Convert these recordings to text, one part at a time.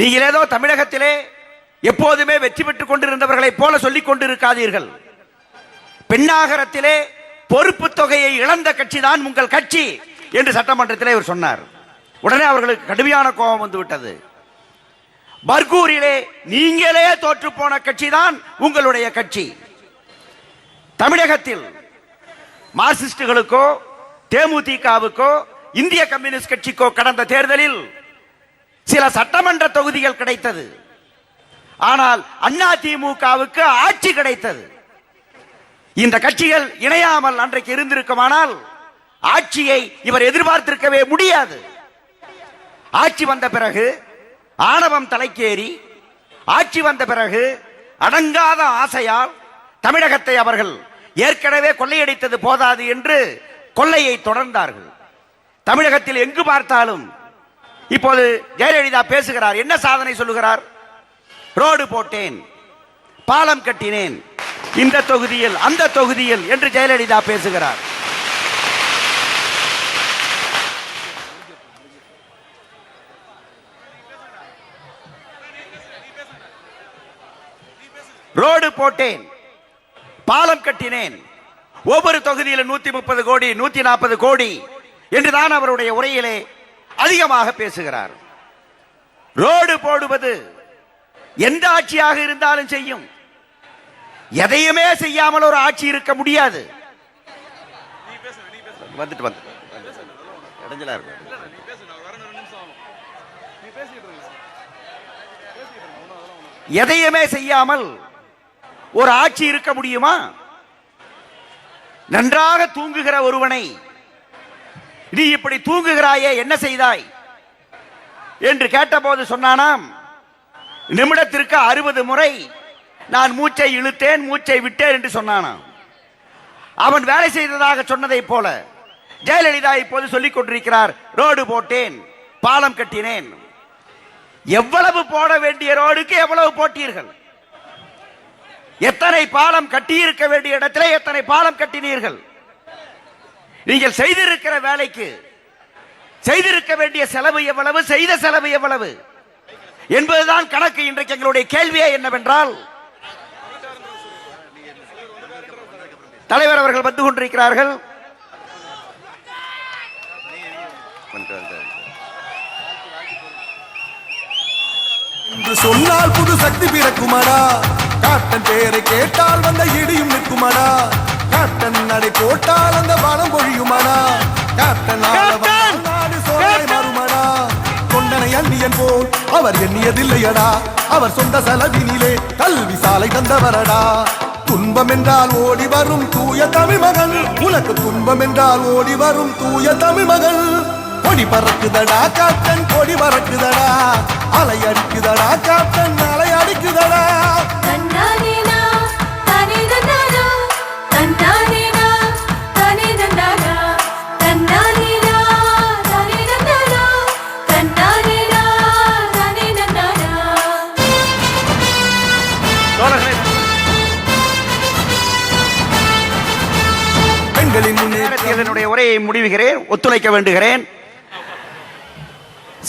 நீங்கள் ஏதோ தமிழகத்திலே எப்போதுமே வெற்றி பெற்றுக் கொண்டிருந்தவர்களைப் போல சொல்லிக் கொண்டிருக்காதீர்கள். பெண்ணாகரத்திலே பொறுப்பு தொகையை இழந்த கட்சி தான் உங்கள் கட்சி என்று சட்டமன்றத்திலே அவர் சொன்னார். உடனே அவர்களுக்கு கடுமையான கோபம் வந்துவிட்டது. பர்கூரிலே நீங்களே தோற்று போன கட்சி தான் உங்களுடைய கட்சி. தமிழகத்தில் மார்க்சிஸ்டுகளுக்கோ தேமுதிகவுக்கோ இந்திய கம்யூனிஸ்ட் கட்சிக்கோ கடந்த தேர்தலில் சில சட்டமன்ற தொகுதிகள் கிடைத்தது. ஆனால் அதிமுகவுக்கு ஆட்சி கிடைத்தது. இந்த கட்சிகள் இணையாமல் அன்றைக்கு இருந்திருக்குமானால் ஆட்சியை இவர் எதிர்பார்த்திருக்கவே முடியாது. ஆட்சி வந்த பிறகு ஆணவம் தலைக்கேறி, ஆட்சி வந்த பிறகு அடங்காத ஆசையால் தமிழகத்தை அவர்கள் ஏற்கனவே கொள்ளையடித்தது போதாது என்று கொள்ளையை தொடர்ந்தார்கள். தமிழகத்தில் எங்கு பார்த்தாலும் இப்போது ஜெயலலிதா பேசுகிறார். என்ன சாதனை சொல்லுகிறார்? ரோடு போட்டேன், பாலம் கட்டினேன், இந்த தொகுதியில் அந்த தொகுதியில் என்று ஜெயலலிதா பேசுகிறார். ரோடு போட்டேன், பாலம் கட்டினேன், ஒவ்வொரு தொகுதியில் 130 கோடி 140 கோடி என்றுதான் அவருடைய உரையிலே அதிகமாக பேசுகிறார். ரோடு போடுவது எந்த ஆட்சியாக இருந்தாலும் செய்யும். எதையுமே செய்யாமல் ஒரு ஆட்சி இருக்க முடியாது. எதையுமே செய்யாமல் ஒரு ஆட்சி இருக்க முடியுமா? நன்றாக தூங்குகிற ஒருவனை நீ இப்படி தூங்குகிறாயே, என்ன செய்தாய் என்று கேட்டபோது சொன்னானாம், நிமிடத்திற்கு 60 முறை நான் மூச்சை இழுத்தேன், மூச்சை விட்டேன் என்று சொன்னானாம். அவன் வேலை செய்ததாக சொன்னதை போல ஜெயலலிதா இப்போது சொல்லிக் கொண்டிருக்கிறார். ரோடு போட்டேன், பாலம் கட்டினேன். எவ்வளவு போட வேண்டிய ரோடுக்கு எவ்வளவு போட்டீர்கள்? எத்தனை பாலம் கட்டியிருக்க வேண்டிய இடத்திலே எத்தனை பாலம் கட்டினீர்கள்? நீங்கள் செய்திருக்கிற வேலைக்கு செய்திருக்க வேண்டிய செலவு எவ்வளவு, செய்த செலவு எவ்வளவு என்பதுதான் கணக்கு. இன்றைக்கு எங்களுடைய கேள்வியே என்னவென்றால், தலைவர் அவர்கள் வந்து கொண்டிருக்கிறார்கள். என்று சொன்னால் புது சக்தி பிறக்குமாடா, காட்டன் பேரை கேட்டால் வந்த இடியும் நிற்குமாடா, காட்டன் நடை போட்டால் அந்த வனம் பொழியுமாடா, காட்டன் நாடு சோழனை மறுமடா, தொண்டனை அந்நியன் போல் அவர் எண்ணியதில்லையடா, அவர் சொந்த செலவினிலே கல்வி சாலை தந்தவரடா. துன்பம் என்றால் ஓடி வரும் தூய தமிழ் மகன், உனக்கு துன்பம் என்றால் ஓடி வரும் தூய தமிழ் மகன். கொடி பறக்குதடா காட்டன், கொடி பறக்குதடா, அலை அடிக்குதடா காட்டன், அலை அடிக்குதடா. இதனுடைய உரையை முடிவுகிறேன், ஒத்துழைக்க வேண்டுகிறேன்.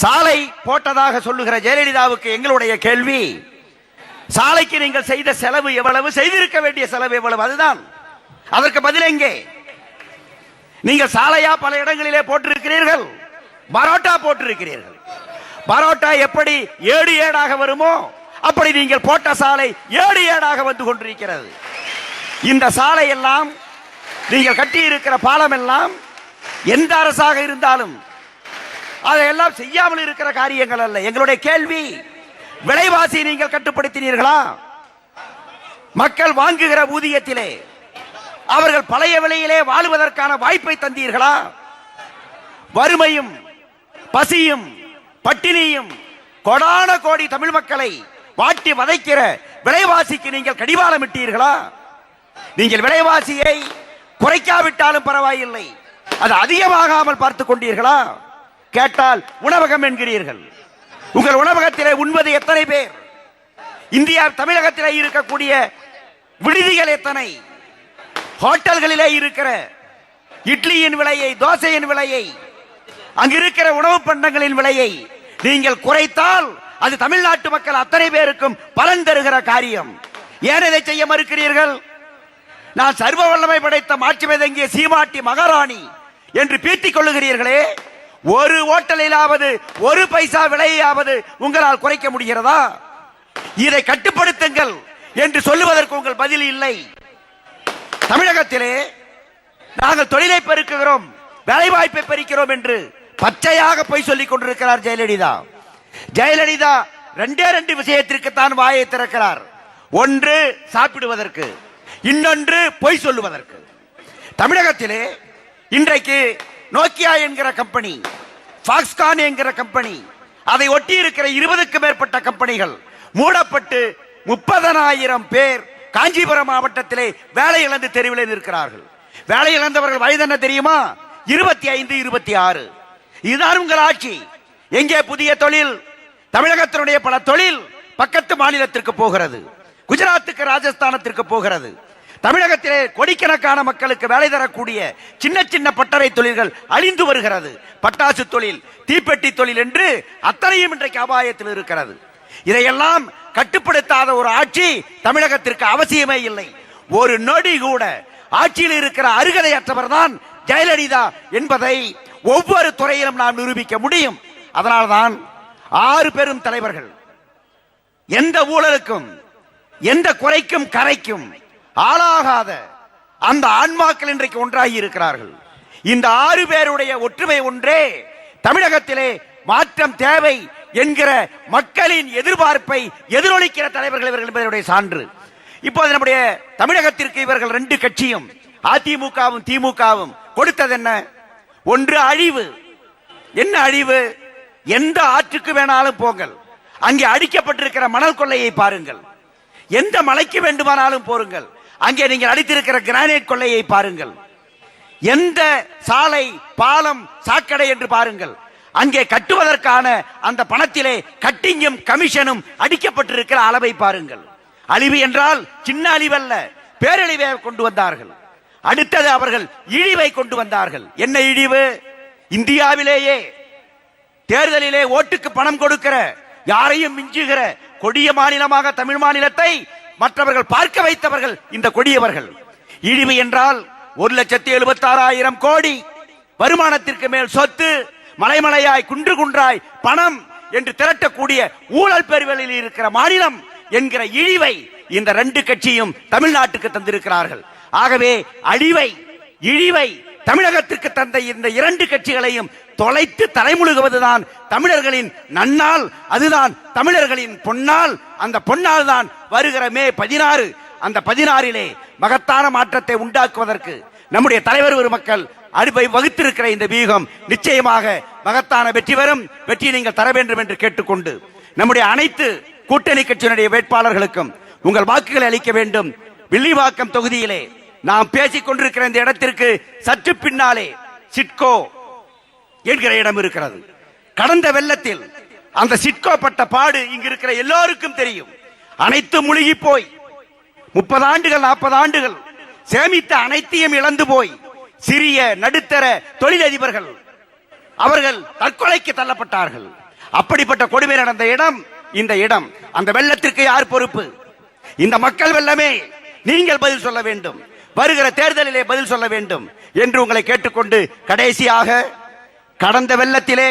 சாலை போட்டதாக சொல்லுகிற ஜெயலலிதாவுக்கு எங்களுடைய கேள்வி, சாலைக்கு நீங்கள் செய்த செலவு எவ்வளவு, செய்திருக்க வேண்டிய செலவு எவ்வளவு, அதுதான். அதற்கு பதில் எங்கே? நீங்கள் சாலையா பல இடங்களிலே போட்டிருக்கிறீர்கள், பரோட்டா போட்டிருக்கிறீர்கள். பரோட்டா எப்படி ஏடு ஏடாக வருமோ அப்படி நீங்கள் போட்ட சாலை ஏடு ஏடாக வந்து கொண்டிருக்கிறது. இந்த சாலை எல்லாம், நீங்கள் கட்டி இருக்கிற பாலம் எல்லாம் எந்த அரசாக இருந்தாலும் அதையெல்லாம் செய்யாமல் இருக்கிற காரியங்கள் அல்ல. எங்களுடைய கேள்வி, விலைவாசி நீங்கள் கட்டுப்படுத்தினீர்களா? மக்கள் வாங்குகிற ஊதியத்திலே அவர்கள் பழைய விலையிலே வாழுவதற்கான வாய்ப்பை தந்தீர்களா? வறுமையும் பசியும் பட்டினியும் கோடான கோடி தமிழ் மக்களை வாட்டி வதைக்கிற விலைவாசிக்கு நீங்கள் கடிவாளம் இட்டீர்களா? நீங்கள் விலைவாசியை குறைக்காவிட்டாலும் பரவாயில்லை, அது அதிகமாகாமல் பார்த்துக் கொண்டீர்களா? கேட்டால் உணவகம் என்கிறீர்கள். உங்கள் உணவகத்திலே உண்பது எத்தனை பேர்? இந்தியா தமிழகத்திலே இருக்கக்கூடிய விடுதிகள் எத்தனை? ஹோட்டல்களிலே இருக்கிற இட்லியின் விலையை, தோசையின் விலையை, அங்கிருக்கிற உணவு பண்டங்களின் விலையை நீங்கள் குறைத்தால் அது தமிழ்நாட்டு மக்கள் அத்தனை பேருக்கும் பலன் தருகிற காரியம். ஏன் இதை செய்ய மறுக்கிறீர்கள்? நான் சர்வ வல்லமை படைத்த மாட்சிமை தங்கிய சீமாட்டி மகாராணி என்று பீத்திக் கொள்ளுகிறீர்களே, ஒரு ஓட்டலிலாவது ஒரு பைசா விலையாவது உங்களால் குறைக்க முடிகிறதா? இதை கட்டுப்படுத்துங்கள் என்று சொல்லுவதற்கு உங்கள் பதில் இல்லை. தமிழகத்திலே நாங்கள் தொழிலை பெருக்குகிறோம், வேலை வாய்ப்பை பெருக்கிறோம் என்று பச்சையாக போய் சொல்லிக் கொண்டிருக்கிறார் ஜெயலலிதா. ஜெயலலிதா ரெண்டே ரெண்டு விஷயத்திற்குத்தான் வாயை திறக்கிறார். ஒன்று சாப்பிடுவதற்கு, இன்னொன்று பொய் சொல்லுவதற்கு. தமிழகத்திலே இன்றைக்கு நோக்கியா என்கிற கம்பெனி, பாக்ஸ்கான் என்கிற கம்பெனி, அதை ஒட்டி இருக்கிற 20க்கும் மேற்பட்ட கம்பெனிகள் மூடப்பட்டு 30,000 பேர் காஞ்சிபுரம் மாவட்டத்திலே வேலை இழந்து தெருவில் இருக்கிறார்கள். வேலை இழந்தவர்கள் வயது என்ன தெரியுமா? 25, 26. இதுதான் உங்கள் ஆட்சி. எங்கே புதிய தொழில்? தமிழகத்தினுடைய பல தொழில் பக்கத்து மாநிலத்திற்கு போகிறது, குஜராத்துக்கு, ராஜஸ்தானத்திற்கு போகிறது. தமிழகத்திலே கோடிக்கணக்கான மக்களுக்கு வேலை தரக்கூடிய சின்ன சின்ன பட்டறை தொழில்கள் அழிந்து வருகிறது. பட்டாசு தொழில், தீப்பெட்டி தொழில் என்று அத்தனையும் இன்றைக்கு அபாயத்தில் இருக்கிறது. இதையெல்லாம் கட்டுப்படுத்தாத ஒரு ஆட்சி தமிழகத்திற்கு அவசியமே இல்லை. ஒரு நொடி கூட ஆட்சியில் இருக்கிற அருகதையற்றவர் தான் ஜெயலலிதா என்பதை ஒவ்வொரு துறையிலும் நாம் நிரூபிக்க முடியும். அதனால்தான் 6 பெரும் தலைவர்கள் எந்த ஊழலுக்கும் எந்த குறைக்கும் கரைக்கும் ஆளாகாத அந்த ஆன்மாக்கள் இன்றைக்கு ஒன்றாகி இருக்கிறார்கள். இந்த 6 பேருடைய ஒற்றுமை ஒன்றே தமிழகத்திலே மாற்றம் தேவை என்கிற மக்களின் எதிர்பார்ப்பை எதிரொலிக்கிற தலைவர்கள் இவர்கள் என்பதனுடைய சான்று. இப்போது நம்முடைய தமிழகத்திற்கு இவர்கள் 2 கட்சியும், அதிமுகவும் திமுகவும் கொடுத்தது என்ன? ஒன்று அழிவு. என்ன அழிவு? எந்த ஆற்றுக்கு வேணாலும் போங்கள், அங்கே அடிக்கப்பட்டிருக்கிற மணல் கொள்ளையை பாருங்கள். எந்த மலைக்கு வேண்டுமானாலும் போருங்கள், அங்கே நீங்கள் அடித்திருக்கிற கிரானைட் கொள்ளையை பாருங்கள். எந்த சாலை, பாலம், சாக்கடை என்று பாருங்கள், அங்கே கட்டுவதற்கான அந்த பணத்திலே கட்டிங்கும் கமிஷனும் அடிக்கப்பட்டிருக்கிற அளவை பாருங்கள். அழிவு என்றால் சின்ன அழிவல்ல, பேரழிவை கொண்டு வந்தார்கள். அடுத்தது அவர்கள் இழிவை கொண்டு வந்தார்கள். என்ன இழிவு? இந்தியாவிலேயே தேர்தலிலே ஓட்டுக்கு பணம் கொடுக்கிற, யாரையும் மிஞ்சுகிற கொடிய மாநிலமாக தமிழ் மாநிலத்தை மற்றவர்கள் பார்க்க வைத்தவர்கள் இந்த கொடியவர்கள். இழிவு என்றால் 1,76,000 கோடி வருமானத்திற்கு மேல் சொத்து, மலைமலையாய் குன்று குன்றாய் பணம் என்று திரட்டக்கூடிய ஊழல் பெருவெளியில் இருக்கிற மாநிலம் என்கிற இழிவை இந்த 2 கட்சியும் தமிழ்நாட்டுக்கு தந்திருக்கிறார்கள். ஆகவே அழிவை, இழிவை தமிழகத்திற்கு தந்த இந்த 2 கட்சிகளையும் தொலைத்து தலைமுழுகுவதுதான் தமிழர்களின் நன்னாள். அதுதான் தமிழர்களின் பொன்னாள். அந்த பொன்னாள் தான் வருகிற மே 16. அந்த 16 மகத்தான மாற்றத்தை உண்டாக்குவதற்கு நம்முடைய தலைவர் பெருமக்கள் வகுத்திருக்கிற இந்த வியூகம் நிச்சயமாக மகத்தான வெற்றி பெறும். வெற்றி நீங்கள் தர வேண்டும் என்று கேட்டுக்கொண்டு நம்முடைய அனைத்து கூட்டணி கட்சியினுடைய வேட்பாளர்களுக்கும் உங்கள் வாக்குகளை அளிக்க வேண்டும். வில்லிவாக்கம் தொகுதியிலே நாம் பேசிக் கொண்டிருக்கிற இந்த இடத்திற்கு சற்று பின்னாலே சிட்கோ என்கிற இடம் இருக்கிறது. கடந்த வெள்ளத்தில் அந்த சிட்கோ பட்ட பாடு இங்கு இருக்கிற எல்லோருக்கும் தெரியும். அனைத்து முழுகி போய் 30 ஆண்டுகள் 40 ஆண்டுகள் சேமித்த அனைத்தையும் இழந்து போய் சிறிய நடுத்தர தொழிலதிபர்கள் அவர்கள் தற்கொலைக்கு தள்ளப்பட்டார்கள். அப்படிப்பட்ட கொடுமை நடந்த இடம் இந்த இடம். அந்த வெள்ளத்திற்கு யார் பொறுப்பு? இந்த மக்கள் வெள்ளமே. நீங்கள் பதில் சொல்ல வேண்டும், வருகிற தேர்தலிலே பதில் சொல்ல வேண்டும் என்று உங்களை கேட்டுக்கொண்டு கடைசியாக கடந்த வெள்ளத்திலே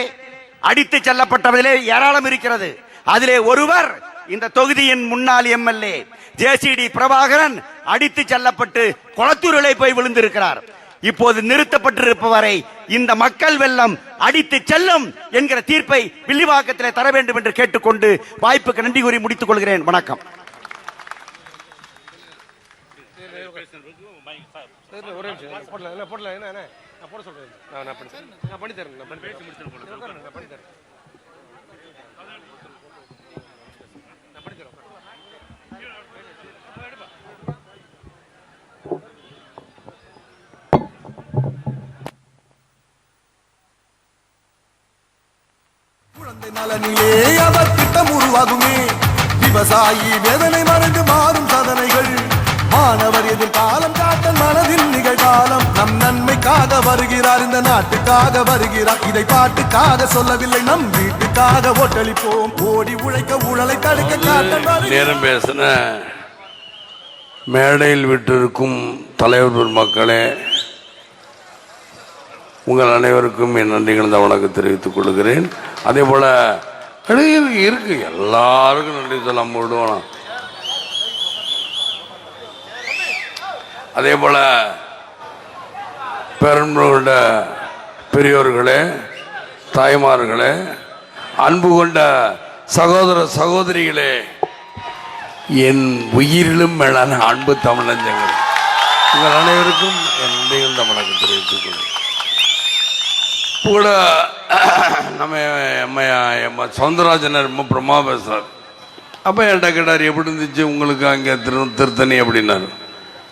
அடித்து செல்லப்பட்டவர்களே ஏராளம் இருக்கிறது. அதிலே ஒருவர் இந்த தொகுதியின் முன்னாள் எம்எல்ஏ ஜேசிடி பிரபாகரன் அடித்து செல்லப்பட்டு கொளத்தூரிலே போய் விழுந்திருக்கிறார். இப்போது நிறுத்தப்பட்டிருப்பவரை இந்த மக்கள் வெள்ளம் அடித்து செல்லும் என்கிற தீர்ப்பை வில்லிவாக்கத்திலே தர வேண்டும் என்று கேட்டுக்கொண்டு வாய்ப்புக்கு நன்றி கூறி முடித்துக் கொள்கிறேன். வணக்கம். குழந்தை நலனிலே அவர் திட்டம் உருவாகுமே. விவசாயி வேதனை மறந்து மாறும் சாதனைகள் மாணவர் எதிர்காலம் காட்டன் மனதின் நிகழ்காலம் நம் நன்மைக்காக வருகிறார் இந்த நாட்டுக்காக வருகிறார் இதை பாட்டுக்காக சொல்லவில்லை நம் வீட்டுக்காக ஓட்டளிப்போம் ஓடி உழைக்க ஊழலை தடுக்க காட்டன் நேரம் பேசின மேடையில் விட்டிருக்கும் தலைவர் மக்களே, உங்கள் அனைவருக்கும் என் நன்றி கலந்த வணக்கம் தெரிவித்துக் கொள்கிறேன். அதே போல இருக்கு எல்லாருக்கும் நன்றி சொல்ல விடுவோம். அதே போல பெரும்பாலான பெரியோர்களே, தாய்மார்களே, அன்பு கொண்ட சகோதர சகோதரிகளே, என் உயிரிலும் மேலான அன்பு தமிழஞ்சங்கள், உங்கள் அனைவருக்கும் என் நன்றிகள் வணக்கம் தெரிவித்துக் கொள்கிறேன். கூட நம்ம சவுந்தரராஜன் ரொம்ப பிரமா பேசுறார். அப்போ என்கிட்ட கேட்டார், எப்படி இருந்துச்சு உங்களுக்கு அங்கே திருத்தணி அப்படின்னாரு.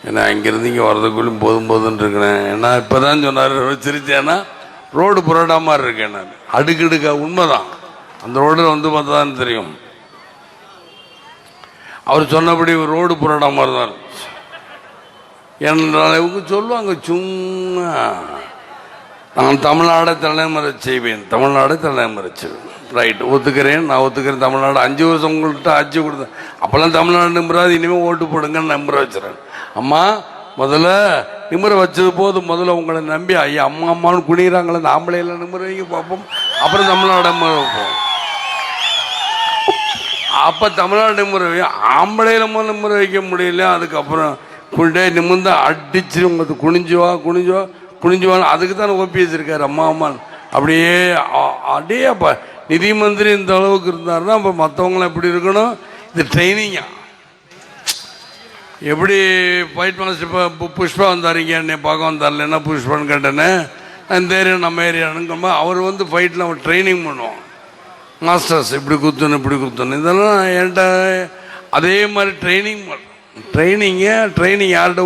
ஏன்னா இங்கேருந்து இங்கே வரதுக்குள்ளும் போதுன்னு இருக்கிறேன். ஏன்னா இப்போ தான் சொன்னார், சிரிச்சேன்னா ரோடு புரடா மாதிரி இருக்கேன் நான், அடுக்கடுக்கா. உண்மைதான், அந்த ரோடு வந்து பார்த்தா தான் தெரியும். அவர் சொன்னபடி ரோடு புரடா மாதிரி தான் இருந்துச்சு. என்றால் இவங்க சொல்லுவாங்க சும்மா, நான் தமிழ்நாடை தலைமுறை செய்வேன், தமிழ்நாடை தலைமுறை செய்வேன். ரைட், ஒத்துக்கிறேன், நான் ஒத்துக்கிறேன். தமிழ்நாடு 5 வருஷம் உங்கள்கிட்ட ஆட்சி கொடுத்தேன். அப்போல்லாம் தமிழ்நாடு நிம்மறாது, இனிமேல் ஓட்டு போடுங்கன்னு நம்புற வச்சுறேன். அம்மா முதல்ல நிம்மரை வச்சது போதும், முதல்ல உங்களை நம்பி ஐயா அம்மா அம்மான்னு குனிகிறாங்களே, இந்த ஆம்பளையில நிம்மரை வைக்க பார்ப்போம், அப்புறம் தமிழ்நாடு வைப்போம். அப்போ தமிழ்நாடு நிம்மரை ஆம்பளையில நிம்மரை வைக்க முடியல. அதுக்கப்புறம் குண்டே நிமிர்ந்து அடிச்சு உங்களுக்கு குனிஞ்சுவான்னு அதுக்கு தானே ஓபிஎஸ் இருக்காரு, அம்மா அம்மான்னு. அப்படியே அப்படியே அப்போ நிதி மந்திரி இந்த அளவுக்கு இருந்தாருன்னா அப்போ மற்றவங்களாம் எப்படி இருக்கணும்? இது ட்ரைனிங்கா. எப்படி ஃபைட் மாஸ்டர் இப்போ புஷ்பா வந்தாருங்க, என்னை பார்க்க வந்தார்ல, என்ன புஷ்பான்னு கேட்டேன்னு, இந்த ஏரியா நம்ம ஏரியானுங்கம்மா. அவர் வந்து ஃபைட்டில் அவர் ட்ரைனிங் பண்ணுவோம், மாஸ்டர்ஸ் இப்படி குத்தணும் இதெல்லாம் என்கிட்ட அதே மாதிரி ட்ரைனிங் யார்கிட்ட?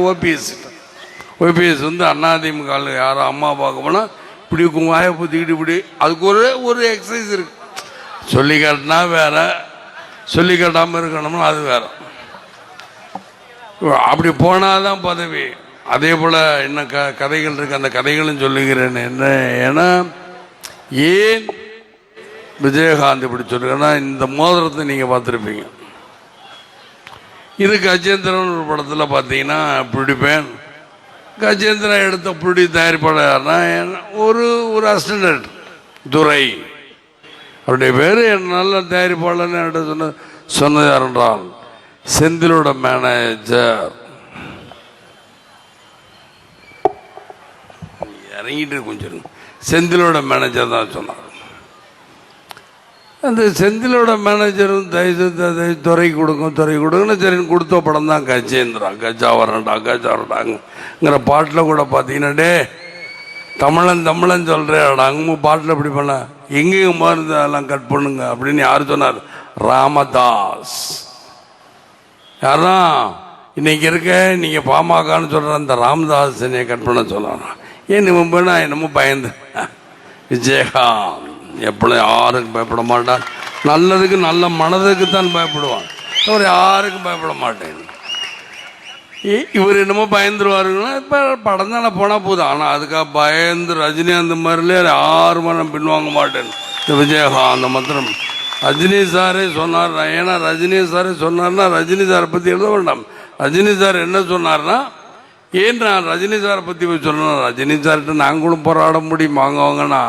ஓபிஎஸ் வந்து அதிமுக யாரும் அம்மா பார்க்க போனால் இப்படி வாயை பூத்திக்கிட்டு இப்படி, அதுக்கு ஒரு எக்ஸசைஸ் இருக்கு. சொல்லி காட்டினா வேற, சொல்லி காட்டாமல் இருக்கணும்னா அது வேற. அப்படி போனாதான் பதவி. அதே போல் என்ன கதைகள் இருக்கு, அந்த கதைகளும் சொல்லுகிறேன். என்ன ஏன்னா ஏன் விஜயகாந்த் இப்படி சொல்லுங்கன்னா, இந்த மோதிரத்தை நீங்கள் பார்த்துருப்பீங்க. இது கஜேந்திரன் ஒரு படத்தில் பார்த்தீங்கன்னா பிடிப்பேன். கஜேந்திரன் எடுத்த புடி தயாரிப்பாளர்னா ஒரு அசிஸ்டன்ட் துரை, அவருடைய பேர் நல்ல தயாரிப்பாளர்னு என்கிட்ட சொன்னது யார் என்றால் செந்திலோட மேனேஜர். இறங்கிட்டு கொஞ்சம் செந்திலோட மேனேஜர் தான் சொன்னார். அந்த செந்திலோட மேனேஜரும் துறை கொடுக்குன்னு சரின்னு கொடுத்த படம் தான் கஜேந்திரா. கஜாவரண்டாங்கிற பாட்டில் கூட பார்த்தீங்கன்னா, டே தமிழன் சொல்கிறேன் அங்கே பாட்டில் இப்படி பண்ண எங்கேயும் மருந்து அதெல்லாம் கட் பண்ணுங்க அப்படின்னு யார் சொன்னார்? ராமதாஸ். யாரும் இன்னைக்கு இருக்க நீங்கள் பாமகன்னு சொல்கிற அந்த ராமதாஸ் என்னை கட் பண்ண சொல்லலாம். ஏன் நம்ம என்னமோ பயந்து விஜயகாந்த் எப்பளும் யாருக்கும் பயப்பட மாட்டான். நல்லதுக்கு நல்ல மனதுக்கு தான் பயப்படுவான், அவர் யாருக்கும் பயப்பட மாட்டேன். இவர் என்னமோ பயந்துருவாருன்னா இப்போ படம் தானே போனால் போதும். ஆனால் அதுக்காக பயந்து ரஜினி அந்த மாதிரிலே 6 மணி நேரம் பின்வாங்க மாட்டேன். இந்த விஜயகாந்த் மாத்திரம் ரஜினி சாரே சொன்னார். ஏன்னா ரஜினி சாரே சொன்னார்னா ரஜினி சாரை பற்றி எழுத வேண்டாம். ரஜினி சார் என்ன சொன்னார்னா, ஏன் நான் ரஜினி சாரை பற்றி போய் சொல்லணும், ரஜினி சார்கிட்ட நாங்களும் போராட முடியும் வாங்குவாங்கண்ணா,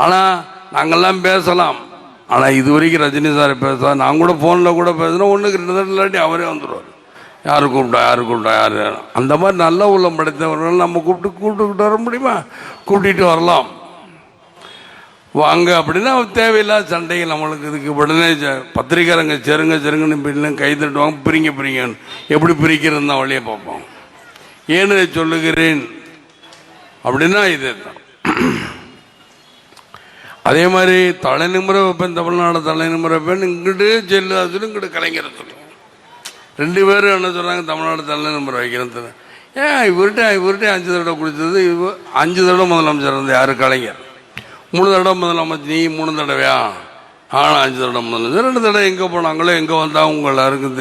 ஆனால் நாங்கள்லாம் பேசலாம். ஆனால் இது வரைக்கும் ரஜினி சார் பேச நான் கூட ஃபோனில் கூட பேசினா ஒன்றுக்கு 2 தடவை இல்லாட்டி அவரே வந்துடுவார். யாரு கூப்பிட்டா யார் அந்த மாதிரி நல்ல உள்ளம் படைத்தவர்கள் நம்ம கூப்பிட்டுக்கிட்டு வர முடியுமா? கூப்பிட்டு வரலாம் வாங்க அப்படின்னா தேவையில்லாத சண்டைகள் நம்மளுக்கு. இதுக்கு உடனே பத்திரிக்காரங்க செருங்கன்னு பின்ன கை தட்டுவாங்க, பிரிங்கன்னு. எப்படி பிரிக்கிறது தான் வழியை பார்ப்போம். ஏன்னு சொல்லுகிறேன் அப்படின்னா இது தான். அதே மாதிரி தலைநிமுறை வைப்பேன், தமிழ்நாடு தலைநிமுறை வைப்பேன். இங்கிட்டு ஜெயலலிதா இங்கிட்டு கலைஞர் சொல்லுவோம். 2 பேரும் என்ன சொல்கிறாங்க, தமிழ்நாடு தலைநிமுறை வைக்கிறது. ஏன் இவர்கிட்ட 5 தடவை குடித்தது, 5 தடவை முதலமைச்சர் இருந்தது யார்? கலைஞர். 3 தடவை முதலமைச்சர், நீ 3 தடவையா? ஆனால் 5 தடவை முதலமைச்சர். 2 தடவை எங்கே போனாங்களோ எங்கே வந்தால் உங்கள் எல்லாருக்கும்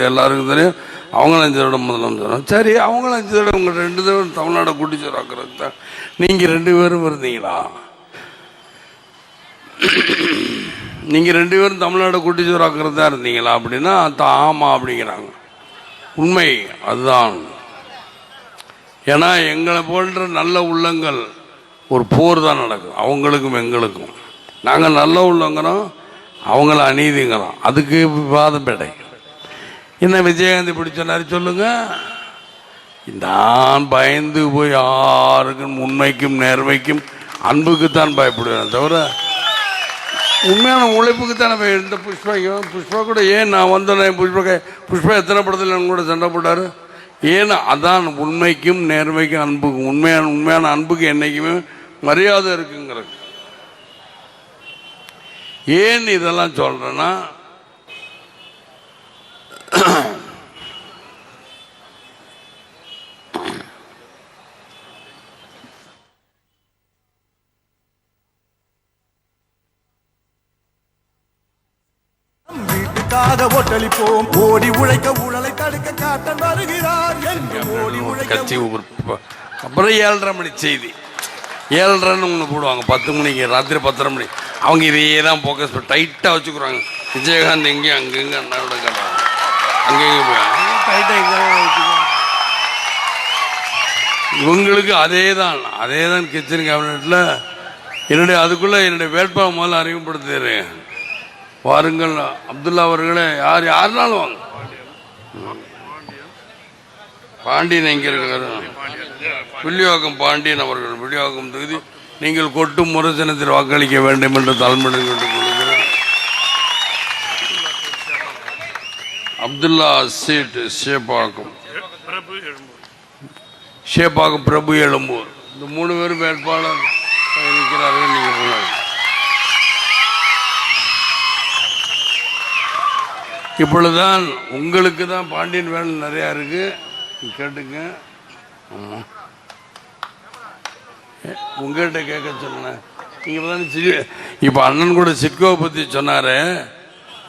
தெரியும். அவங்களும் 5 தடவை முதலமைச்சர். சரி, அவங்களும் 5 தடவை உங்கள் 2 தடவை தமிழ்நாடை கூட்டிச்சோராக்குறது தான். நீங்கள் 2 பேரும் இருந்தீங்களா? நீங்கள் 2 பேரும் தமிழ்நாடை கூட்டிச்சோராக்குறது தான் இருந்தீங்களா அப்படின்னா ஆமாம் அப்படிங்கிறாங்க. உண்மை அதுதான். ஏன்னா எங்களை போன்ற நல்ல உள்ளங்கள் ஒரு போர் தான் நடக்கும், அவங்களுக்கும் எங்களுக்கும். நாங்கள் நல்ல உள்ளங்கிறோம், அவங்கள அநீதிங்கிறோம். அதுக்கு விவாதம் பேடை. என்ன விஜயகாந்த் இப்படி சொன்னார் சொல்லுங்க. நான் பயந்து போய் யாருக்கும் உண்மைக்கும் நேர்மைக்கும் அன்புக்குத்தான் பயப்படுவேன் தவிர உண்மையான உழைப்புக்குத்தான். இந்த புஷ்பா கூட ஏன் நான் வந்தேன், புஷ்பா எத்தனை படத்தில் கூட சண்டை போட்டார். ஏன்னா அதான் உண்மைக்கும் நேர்மைக்கும் அன்புக்கும். உண்மையான அன்புக்கு என்னைக்குமே மரியாதை இருக்குங்கிறது. ஏன் இதெல்லாம் சொல்றேன்னா, வீட்டுக்காக ஒட்டளிப்போம், ஓடி உழைக்க ஊழலை தடுக்க காட்டன் வருகிறார். ஓடி உழைக்க கட்சி அப்புறம் 7:30 மணி செய்தி. 7:30 ஒன்று போடுவாங்க 10 மணிக்கு, ராத்திரி 10:30 மணி. அவங்க இதையே தான் ஃபோக்கஸ் பண்ணி டைட்டாக வச்சுக்கிறாங்க. விஜயகாந்த் எங்கேயும் அங்கங்க அண்ணாவோட கட்டுறாங்க, அங்கங்கே போய் டைட்டாக எங்கே வச்சுக்குவாங்க. இவங்களுக்கு அதே தான் கிச்சன் கேபினெட்டில். அதுக்குள்ளே என்னுடைய வேட்பாளர் முதல்ல அறிமுகப்படுத்துகிறேன். வாருங்கள் அப்துல்லா அவர்களே. யாருனாலும் வாங்க. பாண்டியன் எங்கே இருக்காரு? வில்லிவாக்கம் பாண்டியன் அவர்கள், வில்லிவாக்கம் தொகுதி. நீங்கள் கொட்டும் முரசனத்தில் வாக்களிக்க வேண்டும் என்று தலைமுறை கொண்டு கொள்கிறேன். அப்துல்லா சீட் ஷேப்பாக்கம் பிரபு எழும்பூர். இந்த 3 பேரும் வேட்பாளர் இருக்கிறார்கள். நீங்கள் போனாங்க. இப்பொழுதுதான் உங்களுக்கு தான் பாண்டியன் வேலை நிறையா இருக்கு, கேட்டுங்க. ஆமாம், உங்கள்கிட்ட கேட்க சொன்னேன். நீங்கள் இப்போ அண்ணன் கூட சிட்கோவை பற்றி சொன்னார்.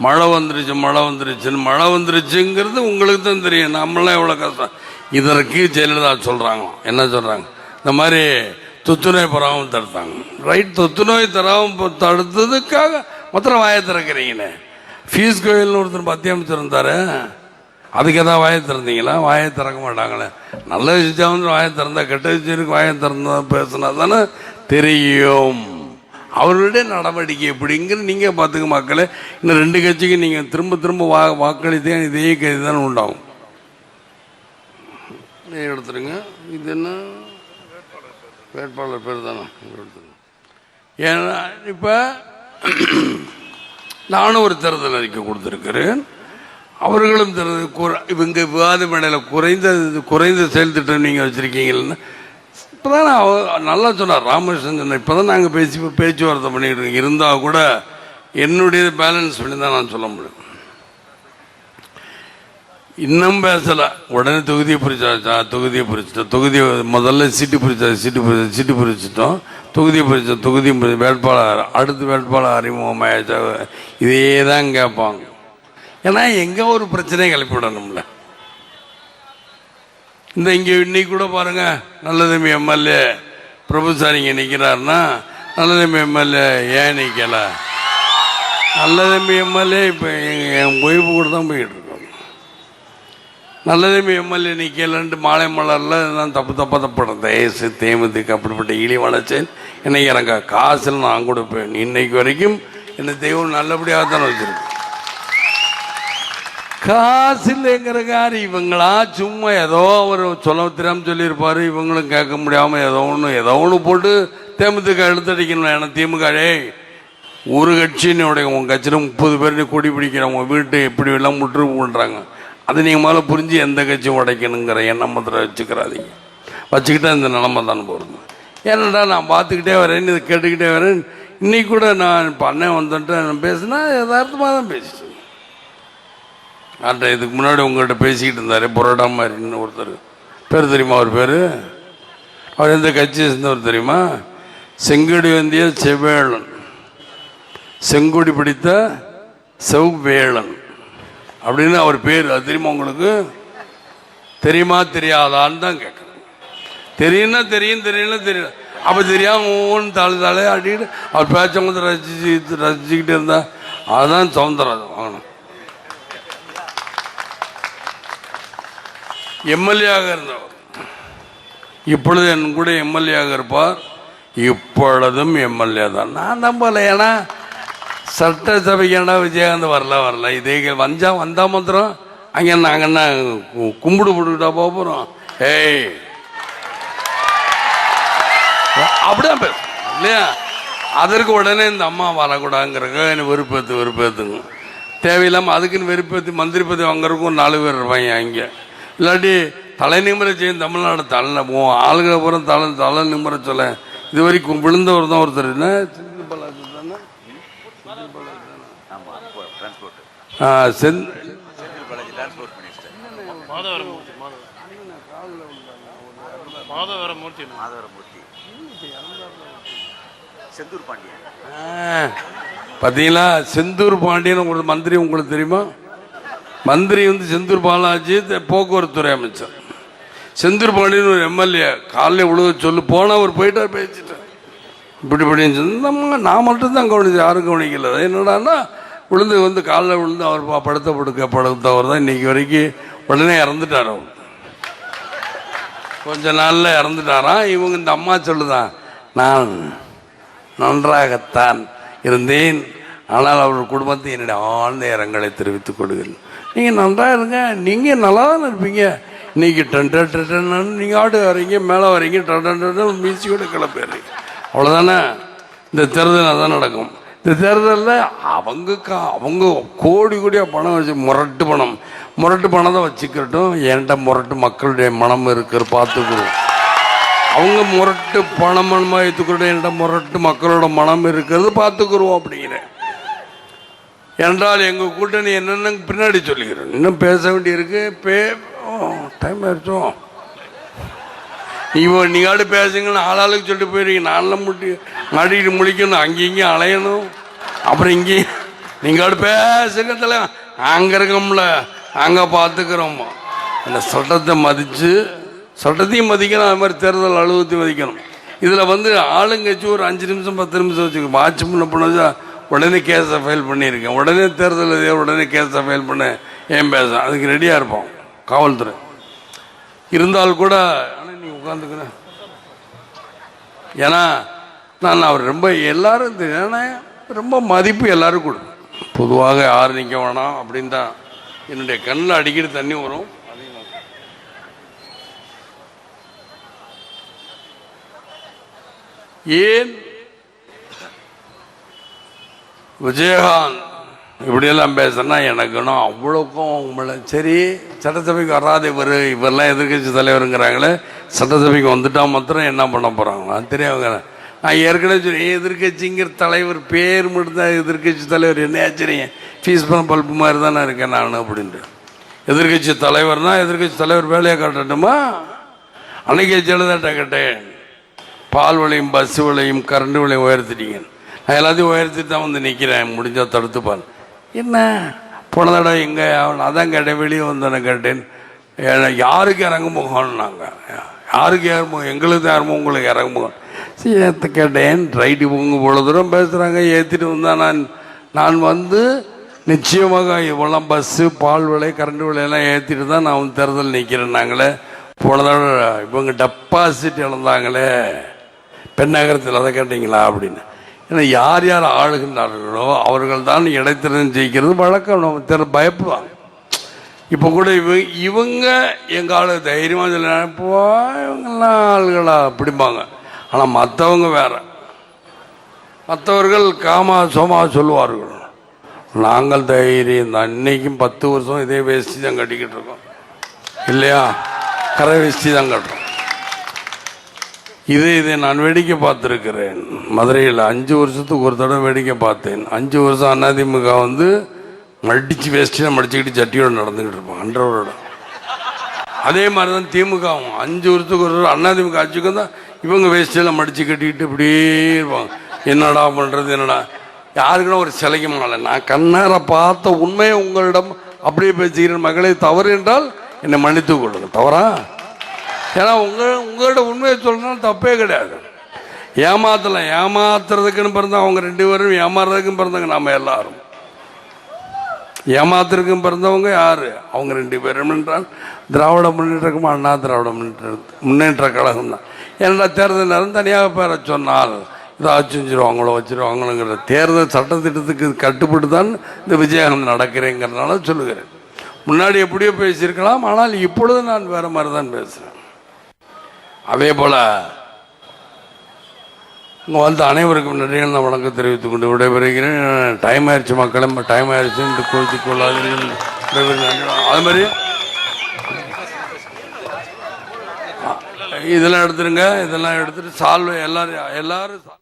மழை வந்துருச்சுங்கிறது உங்களுக்கு தான் தெரியும். நம்மளாம் எவ்வளோ கஷ்டம். இதற்கு ஜெயலலிதா சொல்கிறாங்க. என்ன சொல்கிறாங்க? இந்த மாதிரி தொத்துநோய் பராமல் தடுத்தாங்க. ரைட், தொத்துநோய் தடுத்ததுக்காக மொத்தம் வாயை திறக்கிறீங்களே. ஃபீஸ் கோயில்னு ஒருத்தர் மத்திய அமைச்சர் இருந்தார். அதுக்கு எதாவது வாயை திறந்தீங்களா? வாயை திறக்க மாட்டாங்களே. நல்ல விஷயம் வந்து வாயை திறந்தா, கெட்ட விஷயத்துக்கு வாயை திறந்தா பேசினா தானே தெரியும் அவர்களுடைய நடவடிக்கை எப்படிங்கிற. நீங்கள் பார்த்துக்க மக்களே, இன்னும் 2 கட்சிக்கு நீங்கள் திரும்ப வாக்களித்தே இதே கைது தானே உண்டாகும். எடுத்துருங்க. இது என்ன வேட்பாளர் பேர் தானே எடுத்துருங்க. ஏன்னா இப்போ நானும் ஒரு தேர்தல் அறிக்கை கொடுத்துருக்கிறேன். அவர்களும் இவங்க விவாத மேடையில் குறைந்த செயல் திட்டம் நீங்கள் வச்சுருக்கீங்கன்னு இப்போ தான் நல்லா சொன்னார் ராமகிருஷ்ணன் சொன்னார். இப்போ தான் நாங்கள் பேச்சுவார்த்தை பண்ணிக்கிட்டு இருக்கோம். இருந்தால் கூட என்னுடைய பேலன்ஸ் பண்ணி தான் நான் சொல்ல முடியும். இன்னும் பேசலை. உடனே தொகுதியை பிரிச்சிட்டோம். முதல்ல சீட்டு பிரிச்சிட்டோம். தொகுதி வேட்பாளர், அடுத்த வேட்பாளர் அறிமுகமாயிடுச்சா, இதே தான் கேட்பாங்க. ஏன்னா எங்கே ஒரு பிரச்சனையை கிளப்பிவிடணும்ல. இங்கே இன்னைக்கு கூட பாருங்க, நல்லதம்பி எம்எல்ஏ பிரபுசார் இங்கே நிற்கிறாருன்னா, நல்லதம்பி எம்எல்ஏ ஏன் நிற்கல? நல்லதம்பி எம்எல்ஏ இப்போ என் ஒய்ஃபு கூட தான் போய்கிட்டு இருக்கோம். நல்லதம்பி எம்எல்ஏ நிற்கலன்ட்டு மாலை மலரில் நான் தப்புறேன். தயசு தேமுதிக அப்படிப்பட்ட இழிவனச்சேன். இன்னைக்கு எனக்கு காசில் நான் கொடுப்பேன். இன்னைக்கு வரைக்கும் என்னை தெய்வம் நல்லபடியாக தானே வச்சிருக்கு. காசு இல்லைங்கிறக்காரு இவங்களா சும்மா ஏதோ அவர் சொல்ல தெரியாமல் சொல்லியிருப்பார். இவங்களும் கேட்க முடியாமல் ஏதோ ஒன்று போட்டு தேமுதிக எடுத்தடிக்கணும். ஏன்னா திமுக ஒரு கட்சியினுடைய உங்கள் கட்சியில் 30 பேர் கொடி பிடிக்கிறவங்க வீட்டு எப்படி எல்லாம் முற்று பண்ணுறாங்க. அது நீங்கள் முதல்ல புரிஞ்சு எந்த கட்சியும் உடைக்கணுங்கிற எண்ணம் மாத்திரம் வச்சுக்கிட்டா இந்த நிலமை தான் போகிறது. ஏன்னாடா நான் பார்த்துக்கிட்டே வரேன், இதை கேட்டுக்கிட்டே வரேன். இன்னைக்கு கூட நான் இப்போ அண்ணன் வந்துட்டு நான் பேசுனா யதார்த்தமாக தான் பேசிட்டேன். இதுக்கு முன்னாடி உங்கள்கிட்ட பேசிக்கிட்டு இருந்தார் புரோட்டா மாதிரின்னு ஒருத்தர். பேர் தெரியுமா? அவர் எந்த கட்சியை சேர்ந்தவர் தெரியுமா? செங்கொடி வந்திய செவ்வேளன், செங்கொடி பிடித்த செவ்வேளன் அப்படின்னு அவர் பேர். அது தெரியுமா உங்களுக்கு? தெரியுமா தெரியாதான்னு தான் கேட்குறேன். தெரியும்னா தெரியும், தெரியல தெரியல. அப்போ தெரியாம ஒவ்வொன்று தலை ஆட்டிக்கிட்டு அவர் பேச்ச வந்து ரசிச்சுக்கிட்டு இருந்தா அதுதான் சவுந்தரராஜன் வாங்கணும். எம்எல்ஏ-ஆக இருந்தவர், இப்பொழுது என் கூட எம்எல்ஏ-ஆக இருப்பார். இப்பொழுதும் எம்எல்ஏ தான். நான் நம்பலை. ஏன்னா சட்டசபைக்கு ஏன்னா விஜயகாந்த் வரல இதே வந்தா மாத்திரம் அங்கே நாங்கள் என்ன கும்பிடு போட்டுக்கிட்டா போகிறோம்? ஏய் அப்படிதான் பேசும் இல்லையா? அதற்கு உடனே இந்த அம்மா வரக்கூடாதுங்கிறக்க எனக்கு வெறுப்பேற்றுங்க. தேவையில்லாமல் அதுக்குன்னு வெறுப்பேற்றி மந்திரி பதவி வாங்குறதுக்கும் 4 பேர் இருப்பாங்க அங்கே. இல்லாட்டி தலை நிமிர செய்யும் தமிழ்நாடு தலை ஆளுகளை பூரா தலை நிமிர சொல்ல இது வரைக்கும் விழுந்தவர் தான் ஒருத்தர். என்ன செந்தில் பாலாஜி தானே? பார்த்தீங்களா? செந்தூர் பாண்டியன் உங்களுக்கு மந்திரி உங்களுக்கு தெரியுமா? மந்திரி வந்து செந்தூர் பாலாஜி போக்குவரத்து துறை அமைச்சர். செந்தூர் பாண்டியன் ஒரு எம்எல்ஏ. காலையில் விழுக சொல்லு போனால் அவர் போயிட்டார் பேசிட்டார். இப்படி நான் மட்டும்தான் கவனிச்சு யாரும் கவனிக்கல. என்னடான்னா விழுந்து வந்து காலில் விழுந்து அவர் படுத்தவர் தான் இன்னைக்கு வரைக்கும். உடனே இறந்துட்டார். அவர் கொஞ்ச நாளில் இறந்துட்டாராம். இவங்க இந்த அம்மா சொல்லுதான், நான் நன்றாகத்தான் இருந்தேன், ஆனால் அவர் குடும்பத்தை என்னுடைய ஆழ்ந்த இரங்கலை தெரிவித்துக் கொள்கிறேன். நீங்கள் நன்றாக இருங்க, நீங்கள் நல்லா தானே இருப்பீங்க. இன்னைக்கு நீங்கள் ஆடு வரீங்க, மேலே வரீங்க, மியூசிக்கோட கிளப்பிடுறீங்க, அவ்வளோதானே. இந்த தேர்தல் அதான் நடக்கும். இந்த தேர்தலில் அவங்க கோடியாக பணம் வச்சு முரட்டு பணத்தை வச்சுக்கட்டும். என்கிட்ட முரட்டு மக்களுடைய மனம் இருக்கிற பார்த்துக்கிறோம். அவங்க முரட்டு பணம் வைத்துக்கிறோம், என்கிட்ட முரட்டு மக்களோட மனம் இருக்கிறது பார்த்துக்குருவோம் அப்படிங்கிறேன். என்றால் எங்கள் கூட்டணி என்னென்னு பின்னாடி சொல்லிக்கிறேன். இன்னும் பேச வேண்டியிருக்கு. டைம் ஆயிடுச்சோம். நீங்காடு பேசுங்கன்னு ஆளாளுக்கு சொல்லிட்டு போயிருக்கீங்க. நான்லாம் மாட்டிக்கிட்டு முழிக்கணும், அங்கேயும் அலையணும். அப்புறம் இங்கேயும் நீங்காடு பேசுங்கிறதுல அங்கே இருக்கோம்ல, அங்கே பார்த்துக்கிறோம். அந்த சட்டத்தை மதித்து சட்டத்தையும் மதிக்கணும், அது மாதிரி தேர்தல் அலுவலகத்தையும் மதிக்கணும். இதில் வந்து ஆளுங்கட்சி ஒரு 5 நிமிஷம் 10 நிமிஷம் வச்சுக்கோ. ஆட்சி பண்ண உடனே கேஸை ஃபைல் பண்ணியிருக்கேன். உடனே தேர்தல் உடனே கேஸை ஃபைல் பண்ண ஏன் பேச அதுக்கு ரெடியாக இருப்போம் காவல்துறை இருந்தால் கூட. ஆனால் நீ உட்காந்துக்கிறேன். ஏன்னா நான் அவர் ரொம்ப எல்லாரும் ஏன்னா ரொம்ப மதிப்பு எல்லாரும் கொடு. பொதுவாக யார் நிற்க வேணாம் அப்படின்னு தான் என்னுடைய கண்ணில் அடிக்கடி தண்ணி வரும். ஏன் விஜயகாந்த் இப்படியெல்லாம் பேசுனா எனக்குன்னா அவ்வளோக்கும் உங்களை சரி சட்டசபைக்கு வராது இவரெல்லாம் எதிர்கட்சி தலைவருங்கிறாங்களே, சட்டசபைக்கு வந்துட்டா மாத்திரம் என்ன பண்ண போகிறாங்களா தெரியாதுங்க. நான் ஏற்கனவே சொல்லி எதிர்கட்சிங்கிற தலைவர் பேர் மட்டும்தான் எதிர்கட்சி தலைவர். என்ன ஆச்சரிய ஃபீஸ் பண்ண பல்பு மாதிரி தானே இருக்கேன் நான் அப்படின்ட்டு. எதிர்கட்சி தலைவர்னா எதிர்கட்சி தலைவர் வேலையை காட்டட்டுமா? அன்னைக்கு ஜெயலலிதா கேட்டேன், பால் விலையும் பஸ் விலையும் கரண்ட் விலையும் உயர்த்திட்டீங்க, நான் எல்லாத்தையும் உயர்த்திட்டு தான் வந்து நிற்கிறேன், முடிஞ்சால் தடுத்துப்பான். என்ன போன தடவை எங்கே அதான் கேட்டேன், வெளியே வந்தேன்னு கேட்டேன். யாருக்கு இறங்குமுகம்னாங்க. யாருக்கு இறங்குமுகம்? எங்களுக்கு தான் இறங்கும், உங்களுக்கு இறங்குமுகம். சரி ஏற்ற கேட்டேன். ரைட்டு இவங்க இவ்வளோ தூரம் பேசுகிறாங்க, ஏற்றிட்டு வந்தால் நான் வந்து நிச்சயமாக இவ்வளோ பஸ்ஸு பால் விலை கரண்ட் விலையெல்லாம் ஏற்றிட்டு தான் நான் வந்து தேர்தல் நிற்கிறேன். நாங்களே போன தடவை இவங்க டெபாசிட் இழந்தாங்களே பெண்ணகரத்தில், அதை கேட்டீங்களா அப்படின்னு. ஏன்னா யார் யார் ஆளுகின்றார்களோ அவர்கள் தான் இடைத்தேர்தல் ஜெயிக்கிறது வழக்கம். நம்ம பயப்படுவாங்க. இப்போ கூட இவங்க எங்கள் ஆளு தைரியமாக சொல்ல நினைப்போ இவங்கெல்லாம் ஆளுகளா அப்படிம்பாங்க. ஆனால் மற்றவங்க வேற. மற்றவர்கள் சோமா சொல்லுவார்கள், நாங்கள் தைரியம் தான். இன்னைக்கும் 10 வருஷம் இதே வேஷ்டி தான் கட்டிக்கிட்டு இருக்கோம் இல்லையா? கரை வேஷ்டி தான் கட்டுறோம். இதை நான் வேடிக்கை பார்த்துருக்கிறேன். மதுரையில் 5 வருஷத்துக்கு ஒரு தடவை வேடிக்கை பார்த்தேன். 5 வருஷம் அதிமுக வந்து மடிச்சு வேஷ்டியாக மடிச்சுக்கிட்டு சட்டியோடு நடந்துக்கிட்டு இருப்பான் அன்றவரோட. அதே மாதிரி தான் திமுகவும் 5 வருஷத்துக்கு ஒரு தடவை அதிமுக ஆட்சிக்கு தான் இவங்க வேஷ்டியெல்லாம் மடிச்சு கட்டிக்கிட்டு இப்படியே இருப்பாங்க. என்னடா பண்ணுறது என்னடா யாருக்குன்னா ஒரு சிலைக்கு மாலை. நான் கண்ணார பார்த்த உண்மையை உங்களிடம் அப்படியே பேசுகிறேன். மகளே, தவறு என்றால் என்னை மன்னித்து கொள்ளுங்க. தவறா? ஏன்னா உங்களோட உண்மையை சொல்லணும், தப்பே கிடையாது. ஏமாத்தலாம், ஏமாத்துறதுக்குன்னு பிறந்தா அவங்க 2 பேரும், ஏமாறுறதுக்கும் பிறந்தவங்க நாம எல்லாரும். ஏமாத்திற்கும் பிறந்தவங்க யாரு? அவங்க 2 பேரும் என்றால் திராவிட முன்னேற்றக்கும் அண்ணா திராவிட முன்னேற்ற கழகம் தான். ஏன்னா தேர்தல் நேரம் தனியாக பேர சொன்னால் இதை செஞ்சிருவாங்களோ வச்சிருவாங்களோங்கிற தேர்தல் சட்டத்திட்டத்துக்கு கட்டுப்பட்டு தான் இந்த விஜயகாந்த் நடக்கிறேங்கிறதுனால சொல்லுகிறேன். முன்னாடி எப்படியோ பேசியிருக்கலாம், ஆனால் இப்பொழுது நான் வேற மாதிரி தான் பேசுகிறேன். அதே போல இங்கே வந்து அனைவருக்கும் நன்றிகள் நான் வணக்கம் தெரிவித்துக் கொண்டு விடைபெறுகிறேன். டைம் ஆயிடுச்சு மக்களும், டைம் ஆயிடுச்சு என்று கோச்சிக் கொள்ளாதீர்கள். அது மாதிரி இதெல்லாம் எடுத்துருங்க, இதெல்லாம் எடுத்துட்டு சால்வை எல்லாரும்